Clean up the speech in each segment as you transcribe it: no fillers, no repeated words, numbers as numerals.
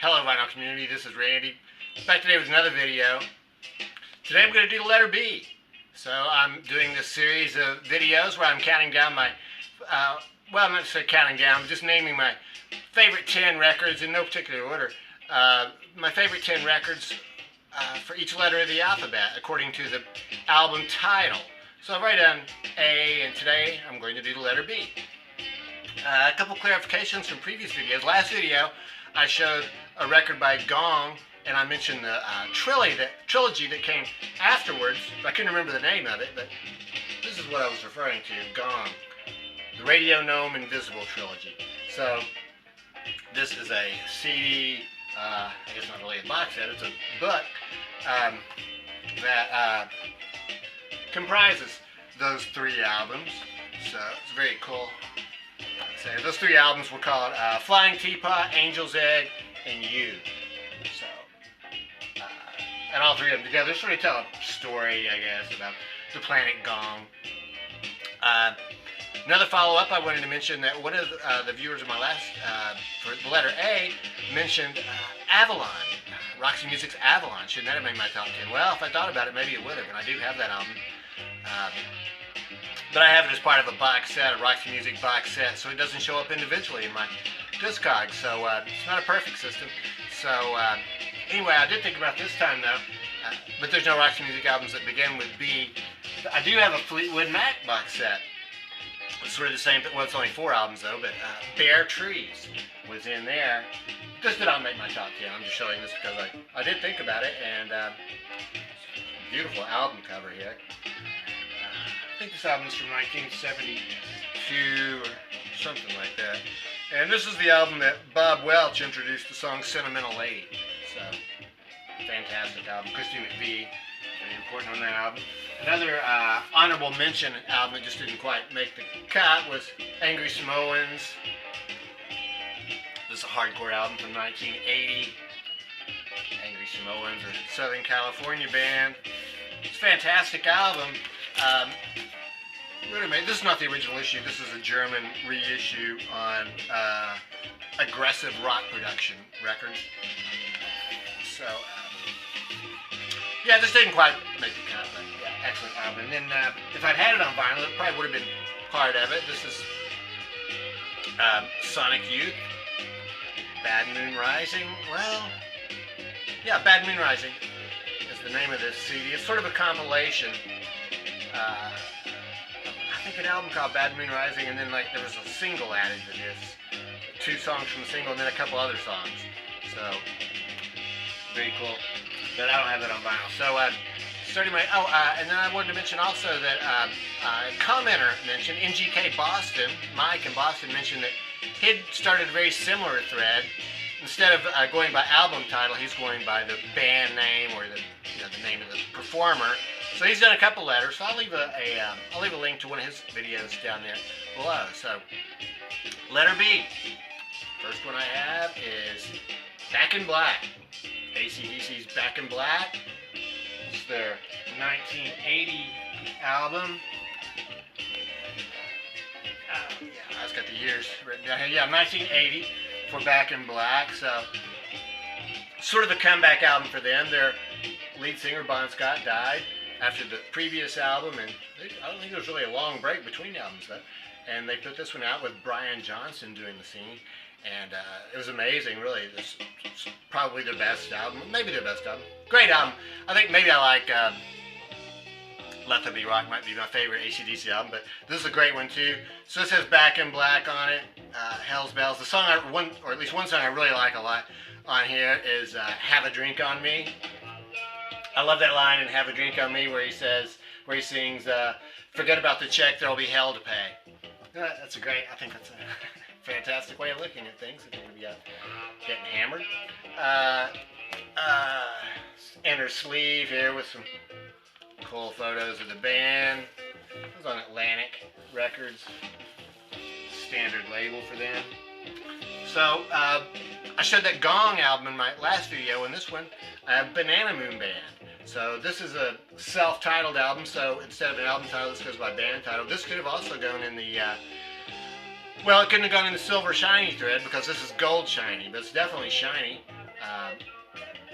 Hello vinyl community, this is Randy. Back today with another video. Today I'm going to do the letter B. So I'm doing this series of videos where I'm counting down my, well, I'm not say counting down, but just naming my favorite 10 records in no particular order. My favorite 10 records for each letter of the alphabet according to the album title. So I've already done A, and today I'm going to do the letter B. A couple clarifications from previous videos. Last video I showed a record by Gong, and I mentioned the trilogy that came afterwards. I couldn't remember the name of it, but this is what I was referring to, Gong. The Radio Gnome Invisible Trilogy. So this is a CD, I guess not really a box set, it's a book that comprises those three albums. So it's very cool. So those three albums were called Flying Teapot, Angel's Egg, and You. So, and all three of them together sort of tell a story, I guess, about the planet Gong. Another follow-up, I wanted to mention that one of the viewers of my last, for the letter A, mentioned Avalon, Roxy Music's Avalon. Shouldn't that have made my top 10? Well, if I thought about it, maybe it would have, and I do have that album. But I have it as part of a box set, a Roxy Music box set, so it doesn't show up individually in my Discogs. So it's not a perfect system. So anyway, I did think about this time though, but there's no Roxy Music albums that begin with B. I do have a Fleetwood Mac box set. It's sort of the same, well, it's only 4 albums though, but Bare Trees was in there. This did not make my top 10. I'm just showing this because I did think about it, and beautiful album cover here. I think this album is from 1972 or something like that. And this is the album that Bob Welch introduced the song Sentimental Lady. So, fantastic album. Christy McVie, very important on that album. Another honorable mention album that just didn't quite make the cut was Angry Samoans. This is a hardcore album from 1980. Angry Samoans, a Southern California band. It's a fantastic album. This is not the original issue. This is a German reissue on Aggressive Rock Production Records. So, yeah, this didn't quite make the cut, but yeah, excellent album. And then, if I'd had it on vinyl, it probably would have been part of it. This is Sonic Youth, Bad Moon Rising. Well, yeah, Bad Moon Rising is the name of this CD. It's sort of a compilation. I think an album called Bad Moon Rising, and then like there was a single added to this. 2 songs from the single, and then a couple other songs. So, very cool. But I don't have that on vinyl. So, starting my, and then I wanted to mention also that a commenter mentioned, NGK Boston, Mike in Boston mentioned that he'd started a very similar thread. Instead of going by album title, he's going by the band name or the name of the performer. So he's done a couple letters. So I'll leave a link to one of his videos down there below. So letter B. First one I have is Back in Black. AC/DC's Back in Black. It's their 1980 album. Yeah, I've got the years written down here. Yeah, 1980 for Back in Black. So sort of a comeback album for them. Their lead singer Bon Scott died after the previous album, and I don't think there was really a long break between albums though. And they put this one out with Brian Johnson doing the singing, and it was amazing, really. This is probably their best album, maybe their best album. Great album. I think maybe I like Let There Be Rock might be my favorite AC/DC album, but this is a great one too. So this has Back in Black on it, Hell's Bells. The song, or at least one song I really like a lot on here is Have a Drink on Me. I love that line in Have a Drink on Me where he sings, forget about the check, there'll be hell to pay. I think that's a fantastic way of looking at things. If you're going to be getting hammered. Inner sleeve here with some cool photos of the band. It was on Atlantic Records. Standard label for them. So, I showed that Gong album in my last video, and this one, Banana Moon Band. So this is a self-titled album, so instead of an album title, this goes by band title. This could have also gone in the Well, it couldn't have gone in the silver shiny thread because this is gold shiny, but it's definitely shiny.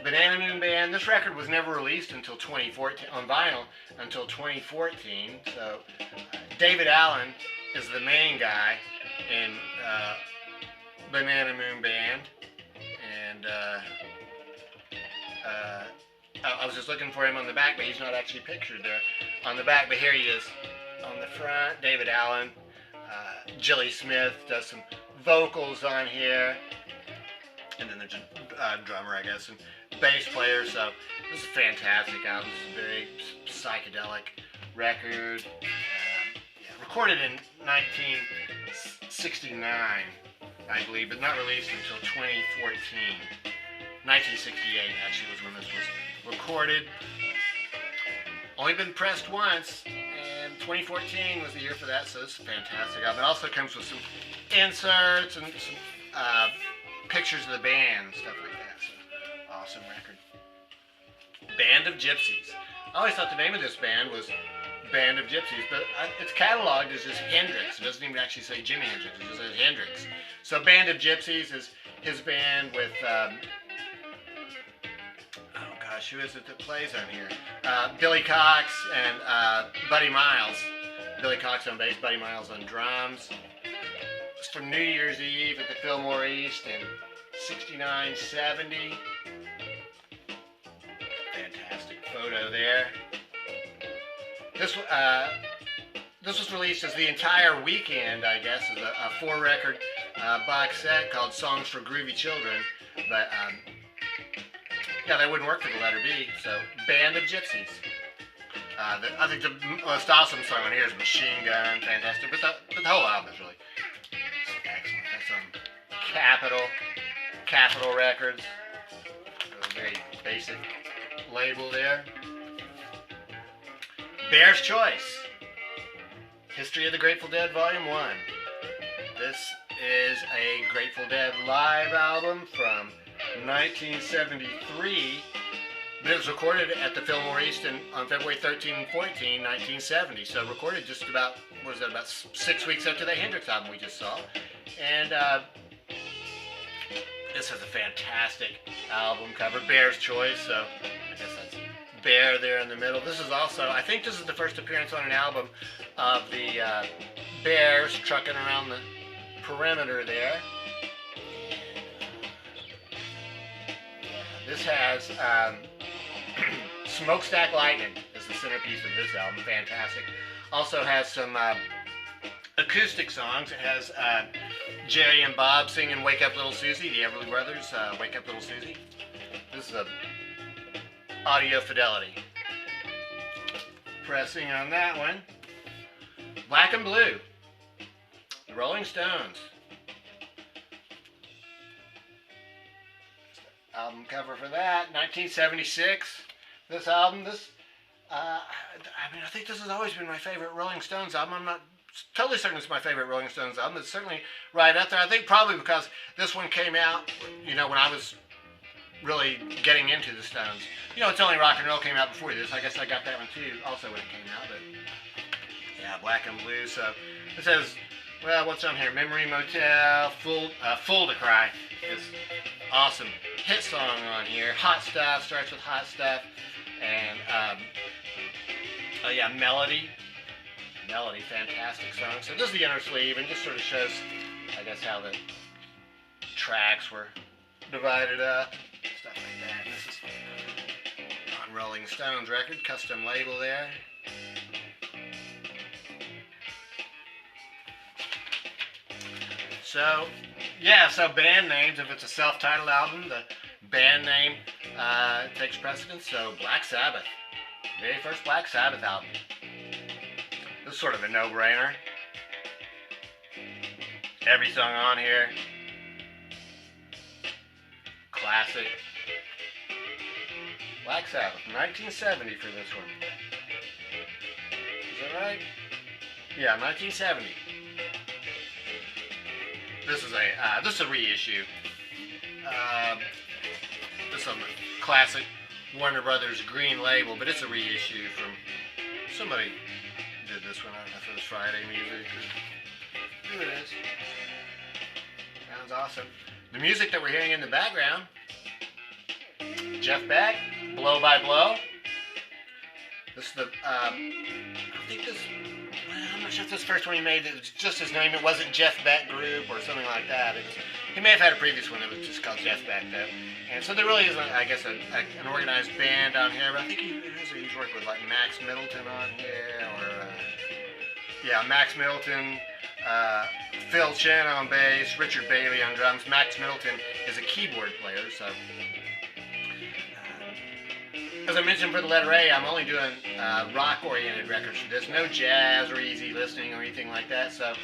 Banana Moon Band. This record was never released until 2014 on vinyl until 2014. So David Allen is the main guy in Banana Moon Band, and I was just looking for him on the back, but he's not actually pictured there on the back. But here he is on the front. David Allen. Jilly Smith does some vocals on here, and then there's a drummer, I guess, and bass player. So this is a fantastic album. This is a very psychedelic record. Recorded in 1969, I believe, but not released until 2014. 1968 actually was when this was recorded. Only been pressed once, and 2014 was the year for that, so it's a fantastic album. It also comes with some inserts and some pictures of the band and stuff like that, so awesome record. Band of Gypsies. I always thought the name of this band was Band of Gypsies, but it's cataloged as just Hendrix. It doesn't even actually say Jimi Hendrix, it just says Hendrix. So Band of Gypsies is his band with, who is it that plays on here? Billy Cox and Buddy Miles. Billy Cox on bass, Buddy Miles on drums. It's from New Year's Eve at the Fillmore East in 69-70. Fantastic photo there. This was released as the entire weekend, I guess, as a 4-record box set called Songs for Groovy Children. But yeah, that wouldn't work for the letter B. So, Band of Gypsies. I think the most awesome song on here is Machine Gun, fantastic. But the whole album is really excellent. That's on Capitol Records. A very basic label there. Bear's Choice. History of the Grateful Dead, Volume 1. This is a Grateful Dead live album from 1973, but it was recorded at the Fillmore East on February 13 and 14, 1970. So recorded just about, about 6 weeks after the Hendrix album we just saw. And this has a fantastic album cover, Bear's Choice. So I guess that's Bear there in the middle. This is also, I think this is the first appearance on an album of the Bears trucking around the perimeter there. This has Smokestack Lightning is the centerpiece of this album. Fantastic. Also has some acoustic songs. It has Jerry and Bob singing Wake Up Little Susie, the Everly Brothers, Wake Up Little Susie. This is a audio fidelity. Pressing on that one. Black and Blue. The Rolling Stones. Album cover for that, 1976. This album, I think this has always been my favorite Rolling Stones album. I'm not totally certain it's my favorite Rolling Stones album. It's certainly right up there. I think probably because this one came out, when I was really getting into the Stones. It's only Rock and Roll came out before this. I guess I got that one too, also when it came out. But yeah, Black and Blue. So it says, well, what's on here? Memory Motel, Full to Cry. This awesome hit song on here. Hot Stuff starts with Hot Stuff, and Melody, fantastic song. So this is the inner sleeve, and just sort of shows, I guess, how the tracks were divided up, stuff like that. And this is on Rolling Stones record, custom label there. So, yeah, so band names, if it's a self-titled album, the band name takes precedence. So, Black Sabbath, very first Black Sabbath album. This is sort of a no-brainer. Every song on here, classic. Black Sabbath, 1970 for this one. Is that right? Yeah, 1970. This is a reissue. This is a classic Warner Brothers green label, but it's a reissue from somebody did this one. I don't know if it was Friday Music or who it is. Sounds awesome. The music that we're hearing in the background Jeff Beck, Blow by Blow. This is the, I think this, well, I'm not sure if this first one he made, it was just his name. It wasn't Jeff Beck Group or something like that. It was, he may have had a previous one that was just called Jeff Beck, though. And so there really isn't, I guess, an organized band on here, but I think he's worked with like Max Middleton on here, or, yeah, Max Middleton, Phil Chen on bass, Richard Bailey on drums. Max Middleton is a keyboard player, so. As I mentioned for the letter A, I'm only doing rock-oriented records for this. No jazz or easy listening or anything like that. So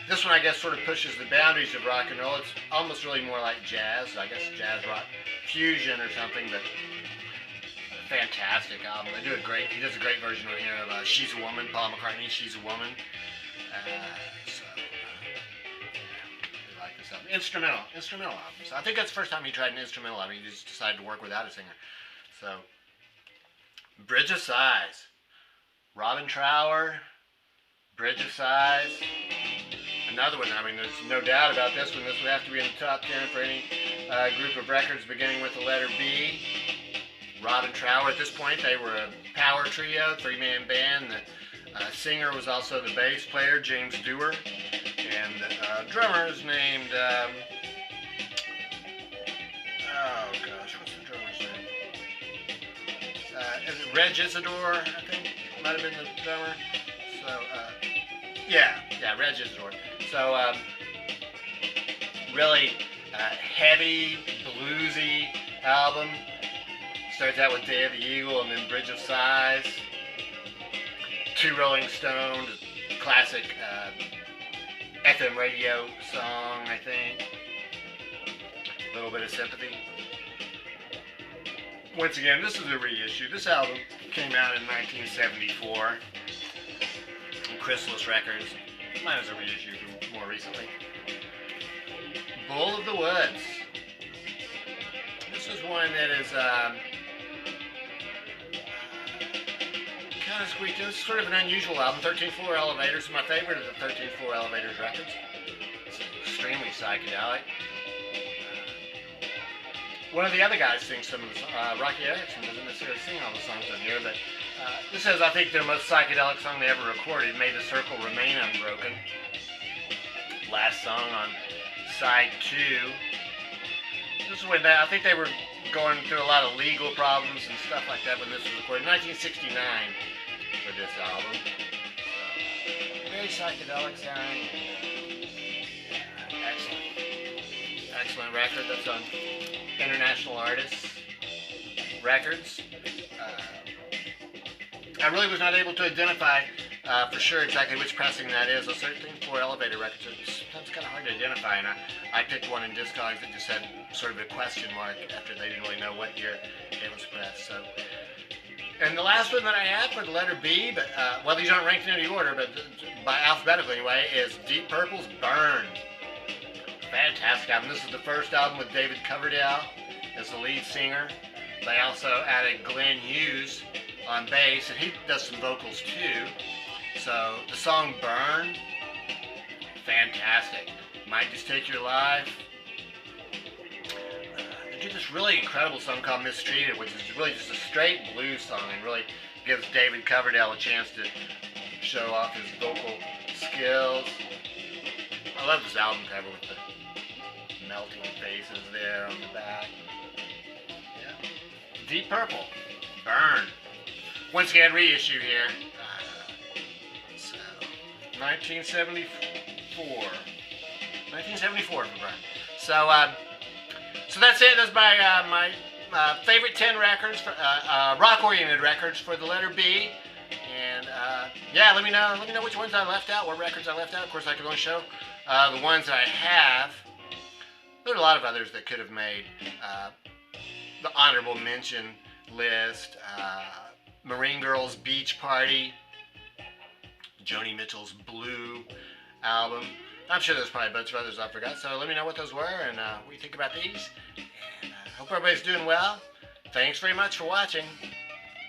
this one, I guess, sort of pushes the boundaries of rock and roll. It's almost really more like jazz. I guess jazz rock fusion or something, but fantastic album. He does a great version on here of She's a Woman, Paul McCartney, She's a Woman. I like this album. Instrumental album. So I think that's the first time he tried an instrumental album. He just decided to work without a singer. So, Bridge of Sighs. Robin Trower, Bridge of Sighs. Another one, I mean, there's no doubt about this one. This would have to be in the top 10 for any group of records beginning with the letter B. Robin Trower, at this point, they were a power trio, three-man band. The singer was also the bass player, James Dewar. And the drummer is named, oh gosh, what's the drummer's name? Is it Reg Isidore, I think, might have been the drummer. So, yeah, Reg Isidore. So, really heavy, bluesy album. Starts out with Day of the Eagle and then Bridge of Sighs. Two Rolling Stones, classic FM radio song, I think. A little bit of Sympathy. Once again, this is a reissue. This album came out in 1974 on Chrysalis Records. Mine was a reissue from more recently. Bull of the Woods. This is one that is kind of squeaky. This is sort of an unusual album. 13-4 Elevators. My favorite of the 13-4 Elevators records. It's extremely psychedelic. One of the other guys sings some of the songs. Rocky Erickson doesn't necessarily sing all the songs on here, but this is, I think, their most psychedelic song they ever recorded. May the Circle Remain Unbroken. Last song on side 2. This is when I think they were going through a lot of legal problems and stuff like that when this was recorded. 1969 for this album. So, very psychedelic sound. Excellent record. That's on International Artists Records. I really was not able to identify for sure exactly which pressing that is. Those 13-4 Elevator records are sometimes kind of hard to identify, and I picked one in Discogs that just had sort of a question mark after they didn't really know what year it was pressed. So, and the last one that I have for the letter B, but well, these aren't ranked in any order, but by alphabetical anyway, is Deep Purple's Burn. Fantastic album. This is the first album with David Coverdale as the lead singer. They also added Glenn Hughes on bass, and he does some vocals too. So the song Burn, fantastic. Might Just Take Your Life. They did this really incredible song called Mistreated, which is really just a straight blues song and really gives David Coverdale a chance to show off his vocal skills. I love this album cover with the melting faces there on the back. Yeah. Deep Purple, Burn. Once again, reissue here. So, 1974. 1974 for Burn. So, so that's it. That's my favorite 10 records, for, rock-oriented records for the letter B. And yeah, let me know which ones I left out, what records I left out. Of course, I can only show the ones that I have. There are a lot of others that could have made the honorable mention list. Marine Girls Beach Party, Joni Mitchell's Blue album. I'm sure there's probably a bunch of others I forgot, so let me know what those were and what you think about these. And hope everybody's doing well. Thanks very much for watching.